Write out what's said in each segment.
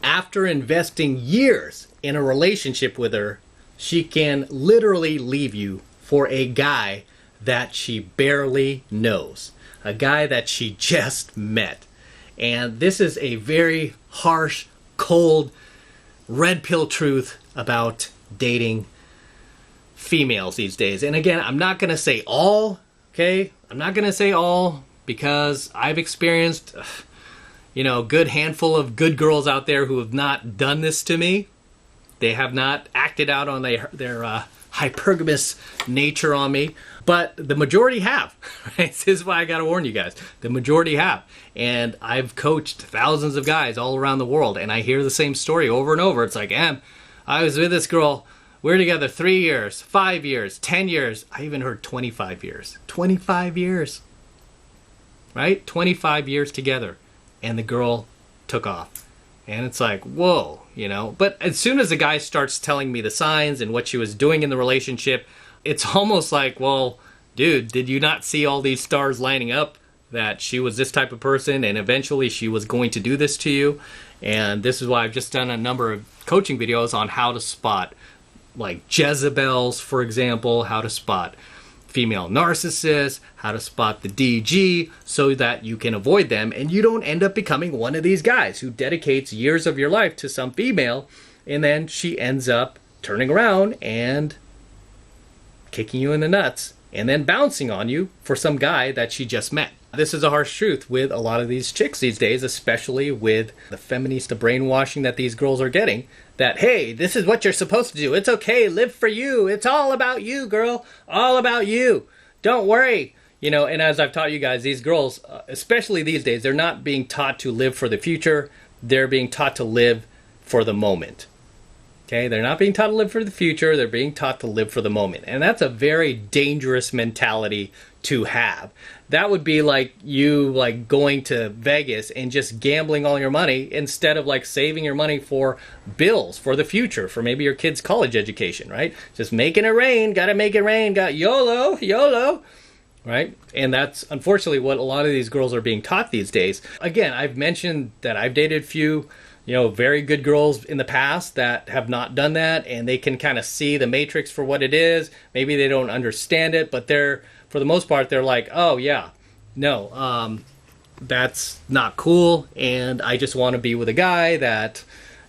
after investing years in a relationship with her, she can literally leave you for a guy that she barely knows, a guy that she just met. And this is a very harsh, cold, red pill truth about dating females these days. And again, I'm not going to say all, okay? I'm not going to say all because I've experienced, a good handful of good girls out there who have not done this to me. They have not acted out on their hypergamous nature on me, but the majority have. Right? This is why I got to warn you guys. The majority have. And I've coached thousands of guys all around the world, and I hear the same story over and over. It's like, I was with this girl. We're together 3 years, 5 years, 10 years. I even heard 25 years. 25 years. Right? 25 years together. And the girl took off. And it's like, whoa, But as soon as the guy starts telling me the signs and what she was doing in the relationship, it's almost like, well, dude, did you not see all these stars lining up that she was this type of person and eventually she was going to do this to you? And this is why I've just done a number of coaching videos on how to spot like Jezebels, for example, how to spot female narcissists, how to spot the DG so that you can avoid them and you don't end up becoming one of these guys who dedicates years of your life to some female and then she ends up turning around and kicking you in the nuts and then bouncing on you for some guy that she just met. This is a harsh truth with a lot of these chicks these days, especially with the feminista brainwashing that these girls are getting, that, hey, this is what you're supposed to do. It's okay. Live for you. It's all about you, girl. All about you. Don't worry. And as I've taught you guys, these girls, especially these days, they're not being taught to live for the future. They're being taught to live for the moment. Okay? They're not being taught to live for the future. They're being taught to live for the moment. And that's a very dangerous mentality to have. That would be like you going to Vegas and just gambling all your money instead of saving your money for bills for the future, for maybe your kid's college education, right? Just making it rain, gotta make it rain, got YOLO, right? And that's unfortunately what a lot of these girls are being taught these days. Again, I've mentioned that I've dated a few very good girls in the past that have not done that, and they can kind of see the matrix for what it is. Maybe they don't understand it, but for the most part, they're like, oh yeah, no, that's not cool, and I just want to be with a guy that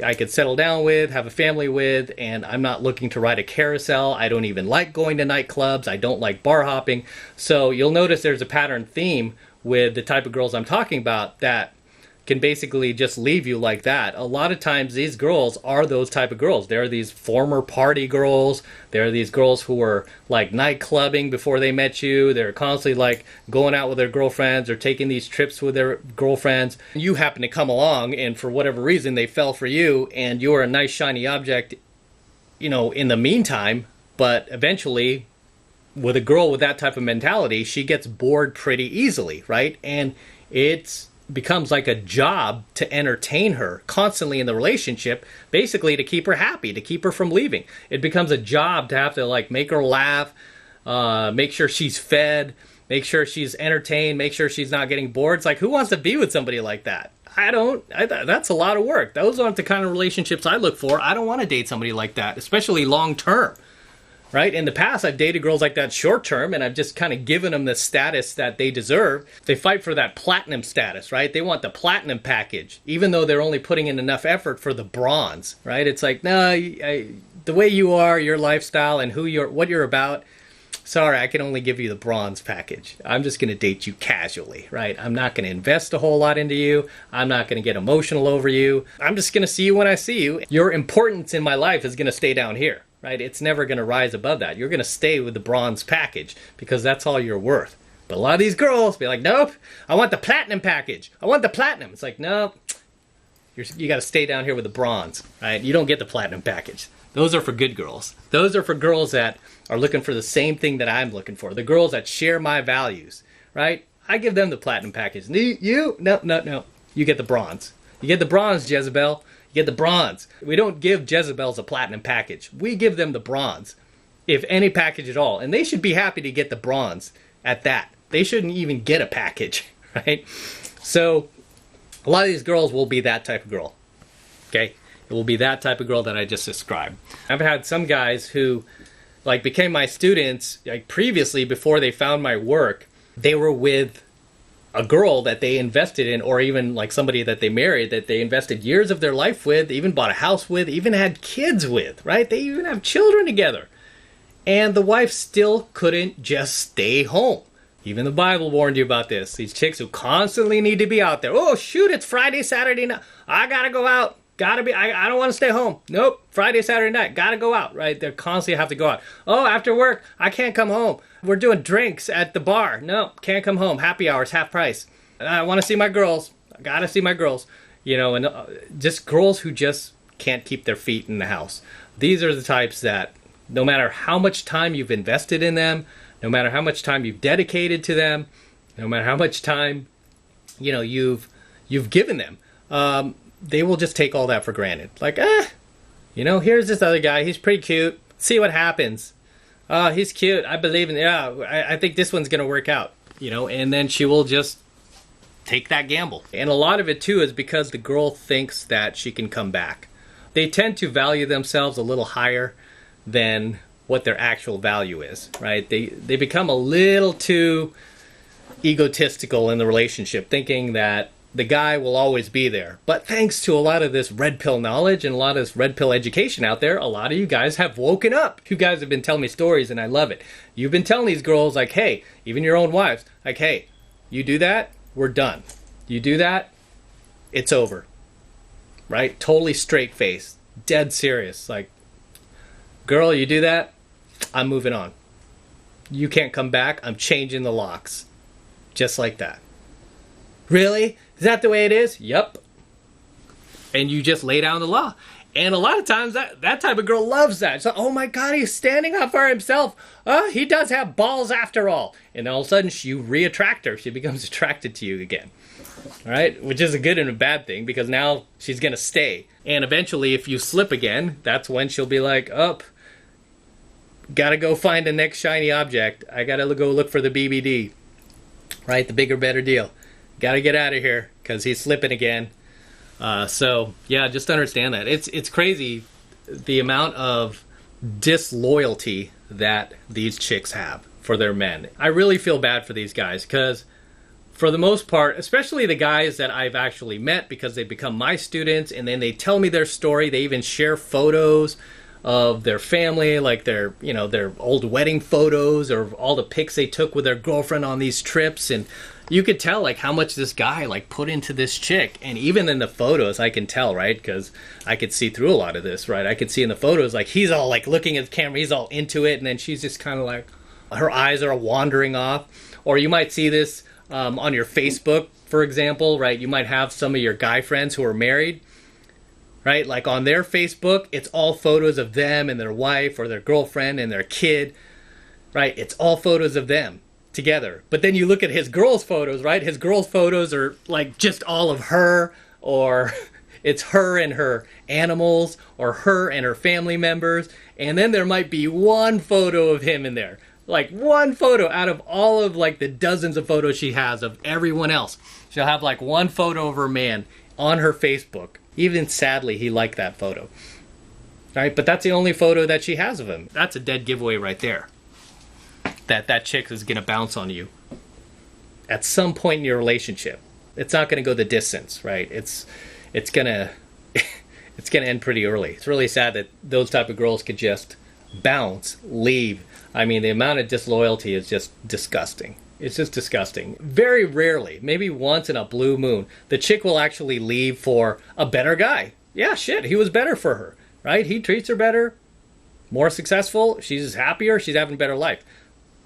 I could settle down with, have a family with, and I'm not looking to ride a carousel. I don't even like going to nightclubs. I don't like bar hopping. So you'll notice there's a pattern theme with the type of girls I'm talking about that can basically just leave you like that. A lot of times these girls are those type of girls. They're these former party girls. They're these girls who were night clubbing before they met you. They're constantly going out with their girlfriends or taking these trips with their girlfriends. You happen to come along and for whatever reason they fell for you and you're a nice shiny object, in the meantime. But eventually with a girl with that type of mentality, she gets bored pretty easily, right? And it's becomes like a job to entertain her constantly in the relationship, basically to keep her happy, to keep her from leaving. It becomes a job to have to make her laugh, make sure she's fed, make sure she's entertained, make sure she's not getting bored. It's like, who wants to be with somebody like that? That's a lot of work. Those aren't the kind of relationships I look for. I don't want to date somebody like that, especially long term. Right? In the past, I've dated girls like that short term, and I've just kind of given them the status that they deserve. They fight for that platinum status, right? They want the platinum package, even though they're only putting in enough effort for the bronze, right? It's like, no, the way you are, your lifestyle, and what you're about, sorry, I can only give you the bronze package. I'm just going to date you casually, right? I'm not going to invest a whole lot into you. I'm not going to get emotional over you. I'm just going to see you when I see you. Your importance in my life is going to stay down here. Right? It's never going to rise above that. You're going to stay with the bronze package because that's all you're worth. But a lot of these girls be like, nope, I want the platinum package. I want the platinum. It's like, nope, you got to stay down here with the bronze. Right? You don't get the platinum package. Those are for good girls. Those are for girls that are looking for the same thing that I'm looking for. The girls that share my values. Right? I give them the platinum package. No. You get the bronze. You get the bronze, Jezebel. You get the bronze. We don't give Jezebels a platinum package. We give them the bronze, if any package at all. And they should be happy to get the bronze at that. They shouldn't even get a package, right? So a lot of these girls will be that type of girl. Okay? It will be that type of girl that I just described. I've had some guys who like became my students like previously before they found my work. They were with a girl that they invested in, or even like somebody that they married that they invested years of their life with, even bought a house with, even had kids with, right? They even have children together. And the wife still couldn't just stay home. Even the Bible warned you about this. These chicks who constantly need to be out there. Oh, shoot, it's Friday, Saturday night. I gotta go out. I don't want to stay home. Nope, Friday, Saturday night. Gotta go out, right? They constantly have to go out. Oh, after work, I can't come home. We're doing drinks at the bar. No, can't come home. Happy hours, half price. I want to see my girls. I gotta see my girls. You know, and just girls who just can't keep their feet in the house. These are the types that no matter how much time you've invested in them, no matter how much time you've dedicated to them, no matter how much time, you know, you've given them, they will just take all that for granted. Like, you know, here's this other guy. He's pretty cute. See what happens. Oh, he's cute. I believe in, I think this one's going to work out, you know, and then she will just take that gamble. And a lot of it, too, is because the girl thinks that she can come back. They tend to value themselves a little higher than what their actual value is, right? They become a little too egotistical in the relationship, thinking that the guy will always be there. But thanks to a lot of this red pill knowledge and a lot of this red pill education out there, a lot of you guys have woken up. You guys have been telling me stories and I love it. You've been telling these girls like, hey, even your own wives, like, hey, you do that, we're done. You do that, it's over. Right? Totally straight face, dead serious. Like, girl, you do that, I'm moving on. You can't come back, I'm changing the locks. Just like that. Really? Is that the way it is? Yep. And you just lay down the law. And a lot of times that type of girl loves that. So, oh my God, he's standing up for himself. He does have balls after all. And all of a sudden you re-attract her. She becomes attracted to you again. All right? Which is a good and a bad thing because now she's going to stay. And eventually if you slip again, that's when she'll be like, gotta go find the next shiny object. I gotta go look for the BBD. Right? The bigger, better deal. Gotta get out of here because he's slipping again. So yeah, just understand that it's crazy the amount of disloyalty that these chicks have for their men. I really feel bad for these guys because for the most part, especially the guys that I've actually met because they become my students and then they tell me their story. They even share photos of their family, like their old wedding photos or all the pics they took with their girlfriend on these trips. And you could tell like how much this guy like put into this chick. And even in the photos I can tell, right? Because I could see through a lot of this, right? I could see in the photos like he's all like looking at the camera, he's all into it, and then she's just kind of like her eyes are wandering off. Or you might see this on your Facebook, for example, right? You might have some of your guy friends who are married, right? Like on their Facebook, it's all photos of them and their wife or their girlfriend and their kid, right? It's all photos of them together. But then you look at his girl's photos, right? His girl's photos are like just all of her, or it's her and her animals, or her and her family members. And then there might be one photo of him in there. Like one photo out of all of like the dozens of photos she has of everyone else. She'll have like one photo of her man on her Facebook. Even sadly, he liked that photo. Right? But that's the only photo that she has of him. That's a dead giveaway right there. That chick is going to bounce on you at some point in your relationship. It's not going to go the distance, right? It's going to end pretty early. It's really sad that those type of girls could just bounce, leave. I mean, the amount of disloyalty is just disgusting. It's just disgusting. Very rarely, maybe once in a blue moon, the chick will actually leave for a better guy. Yeah, shit, he was better for her, right? He treats her better, more successful, she's happier, she's having a better life.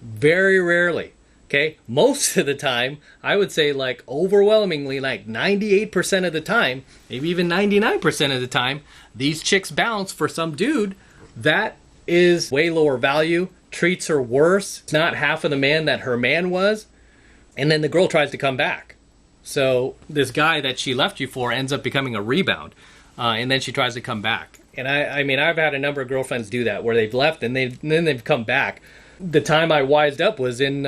Very rarely, okay? Most of the time, I would say like overwhelmingly, like 98% of the time, maybe even 99% of the time, these chicks bounce for some dude that is way lower value, treats her worse, not half of the man that her man was, and then the girl tries to come back. So this guy that she left you for ends up becoming a rebound, and then she tries to come back. And I mean, I've had a number of girlfriends do that, where they've left and then they've come back. The time I wised up was in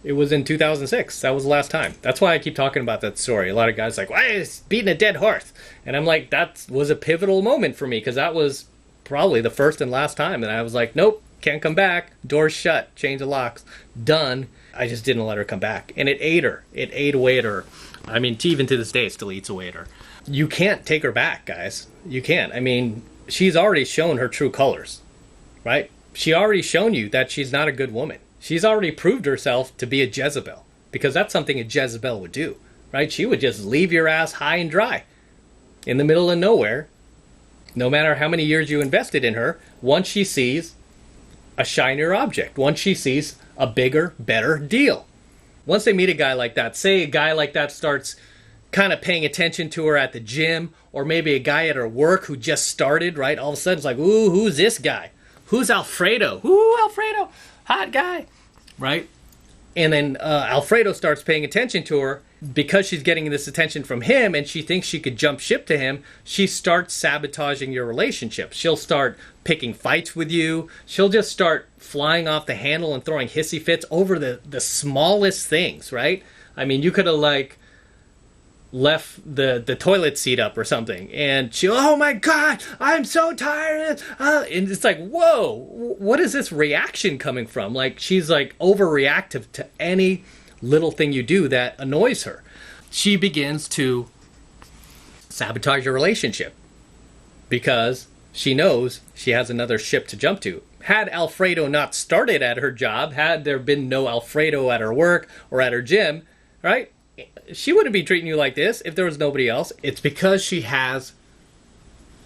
It was in 2006. That was the last time. That's why I keep talking about that story. A lot of guys are like, why is beating a dead horse? And I'm like, that was a pivotal moment for me, because that was probably the first and last time. And I was like, nope, can't come back. Doors shut, change the locks, done. I just didn't let her come back. And it ate her. It ate away at her. I mean, even to this day, it still eats away at her. You can't take her back, guys. You can't. I mean, she's already shown her true colors, right? She already shown you that she's not a good woman. She's already proved herself to be a Jezebel, because that's something a Jezebel would do, right? She would just leave your ass high and dry in the middle of nowhere, no matter how many years you invested in her, once she sees a shinier object, once she sees a bigger, better deal. Once they meet a guy like that, say a guy like that starts kind of paying attention to her at the gym, or maybe a guy at her work who just started, right? All of a sudden it's like, ooh, who's this guy? Who's Alfredo? Ooh, Alfredo, hot guy, right? And then Alfredo starts paying attention to her because she's getting this attention from him, and she thinks she could jump ship to him. She starts sabotaging your relationship. She'll start picking fights with you. She'll just start flying off the handle and throwing hissy fits over the smallest things, right? I mean, you could have like left the toilet seat up or something, and she, oh my god, I'm so tired, and it's like, whoa, what is this reaction coming from? Like, she's like overreactive to any little thing you do that annoys her. She begins to sabotage your relationship because she knows she has another ship to jump to. Had Alfredo not started at her job, had there been no Alfredo at her work or at her gym, right, she wouldn't be treating you like this if there was nobody else. It's because she has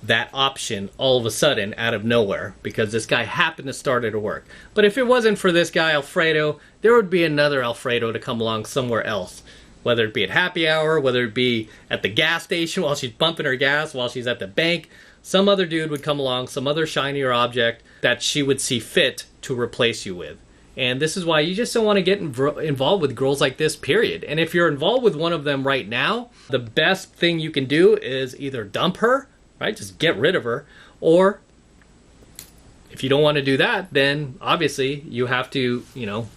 that option all of a sudden out of nowhere, because this guy happened to start at her work. But if it wasn't for this guy Alfredo, there would be another Alfredo to come along somewhere else, whether it be at happy hour, whether it be at the gas station while she's pumping her gas, while she's at the bank. Some other dude would come along, some other shinier object that she would see fit to replace you with. And this is why you just don't want to get involved with girls like this, period. And if you're involved with one of them right now, the best thing you can do is either dump her, right? Just get rid of her. Or if you don't want to do that, then obviously you have to, you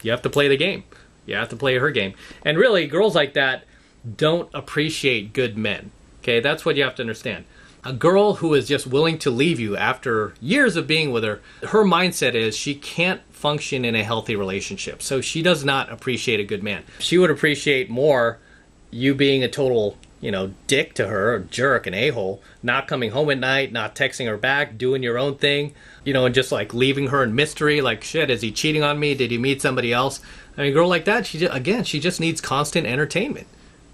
have to play the game. You have to play her game. And really, girls like that don't appreciate good men. Okay, that's what you have to understand. A girl who is just willing to leave you after years of being with her, her mindset is she can't function in a healthy relationship. So she does not appreciate a good man. She would appreciate more you being a total, dick to her, a jerk, an a-hole, not coming home at night, not texting her back, doing your own thing, and just like leaving her in mystery, like, shit, is he cheating on me? Did he meet somebody else? I mean, a girl like that, she just needs constant entertainment,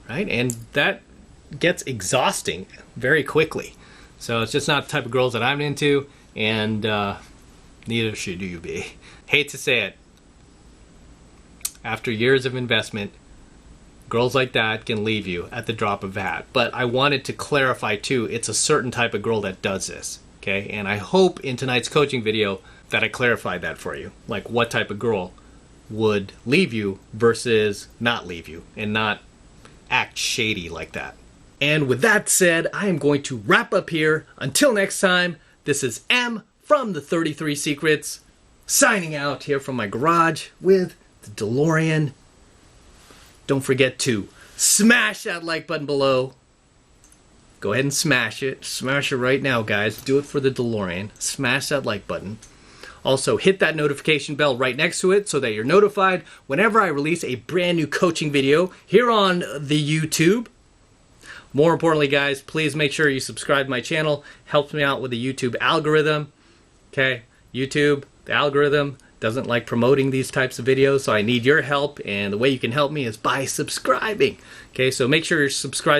right? And that gets exhausting very quickly. So it's just not the type of girls that I'm into, and neither should you be. Hate to say it. After years of investment, girls like that can leave you at the drop of a hat. But I wanted to clarify too, it's a certain type of girl that does this, okay? And I hope in tonight's coaching video that I clarified that for you. Like, what type of girl would leave you versus not leave you and not act shady like that. And with that said, I am going to wrap up here. Until next time, this is M from the 33 Secrets, signing out here from my garage with the DeLorean. Don't forget to smash that like button below. Go ahead and smash it. Smash it right now, guys. Do it for the DeLorean. Smash that like button. Also, hit that notification bell right next to it so that you're notified whenever I release a brand new coaching video here on the YouTube. More importantly, guys, please make sure you subscribe to my channel. Helps me out with the YouTube algorithm. Okay, YouTube, the algorithm doesn't like promoting these types of videos, so I need your help, and the way you can help me is by subscribing. Okay, so make sure you're subscribed